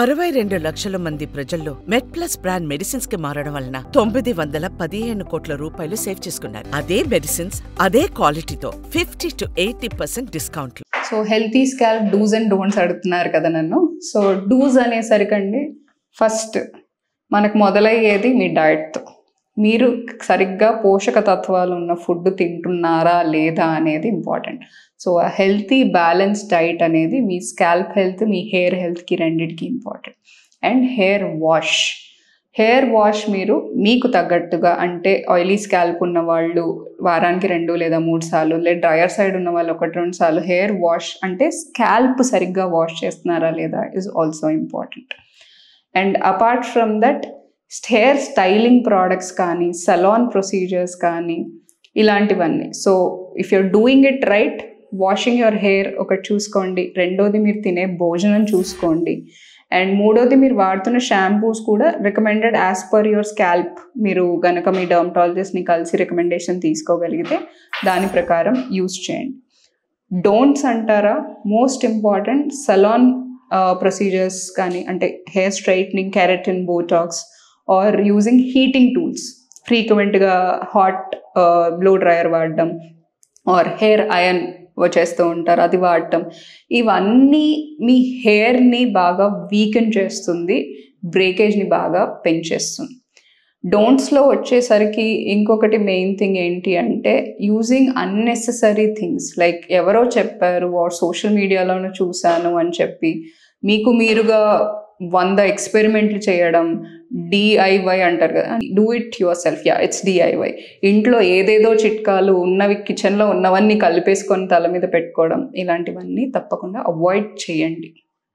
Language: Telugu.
62 లక్షల మంది ప్రజల్లో మెడ్ప్లస్ బ్రాండ్ మెడిసిన్స్ కి మారడం వలన 915 కోట్ల రూపాయలు సేవ్ చేసుకున్నారు. అదే మెడిసిన్స్ అదే క్వాలిటీతో 50 to 80% discount. So healthy scalp dos and don'ts అడుగుతున్నారు కదా నన్ను. సో డూస్ అనేసరికండి ఫస్ట్ మనకు మొదలయ్యేది మీ డయట్తో. మీరు సరిగ్గా పోషక తత్వాలు ఉన్న ఫుడ్ తింటున్నారా లేదా అనేది important. So healthy balance diet అనేది మీ స్కాల్ప్ హెల్త్, మీ హెయిర్ హెల్త్కి రెండింటికి ఇంపార్టెంట్. అండ్ హెయిర్ వాష్ మీరు మీకు తగ్గట్టుగా, అంటే ఆయిలీ స్కాల్ప్ ఉన్న వాళ్ళు వారానికి 2 లేదా 3 సార్లు, లేదా డ్రయర్ సైడ్ ఉన్న వాళ్ళు 1-2 సార్లు హెయిర్ వాష్, అంటే స్కాల్ప్ సరిగ్గా వాష్ చేస్తున్నారా లేదా is also important. And apart from that hair styling products కానీ, సలాన్ ప్రొసీజర్స్ కానీ, ఇలాంటివన్నీ. So if you're doing it right, washing your hair ఒకటి చూసుకోండి. రెండోది మీరు తినే భోజనం చూసుకోండి. అండ్ మూడోది మీరు వాడుతున్న షాంపూస్ కూడా recommended as per your scalp. మీరు కనుక మీ డర్మటాలజిస్ట్ని కలిసి రికమెండేషన్ తీసుకోగలిగితే దాని ప్రకారం యూస్ చేయండి. డోంట్స్ అంటారా, మోస్ట్ ఇంపార్టెంట్ సలాన్ ప్రొసీజర్స్ కానీ, అంటే hair straightening, keratin, botox or using heating tools, ఫ్రీక్వెంట్గా హాట్ బ్లో డ్రయర్ వాడడం ఆర్ హెయిర్ ఐరన్ చేస్తూ ఉంటారు, అది వాడటం. ఇవన్నీ మీ హెయిర్ని బాగా వీకెన్ చేస్తుంది, బ్రేకేజ్ని బాగా పెంచేస్తుంది. డోంట్స్లో వచ్చేసరికి ఇంకొకటి మెయిన్ థింగ్ ఏంటి అంటే యూజింగ్ అన్నెసెసరీ థింగ్స్. లైక్ ఎవరో చెప్పారు ఆర్ సోషల్ మీడియాలోనూ చూశాను అని చెప్పి మీకు మీరుగా 100 ఎక్స్పెరిమెంట్లు చేయడం, DIY అంటారు కదా, do it your self. It's DIY. ఇంట్లో ఏదేదో చిట్కాలు ఉన్నవి, కిచెన్లో ఉన్నవన్నీ కలిపేసుకొని తల మీద పెట్టుకోవడం, ఇలాంటివన్నీ తప్పకుండా అవాయిడ్ చేయండి.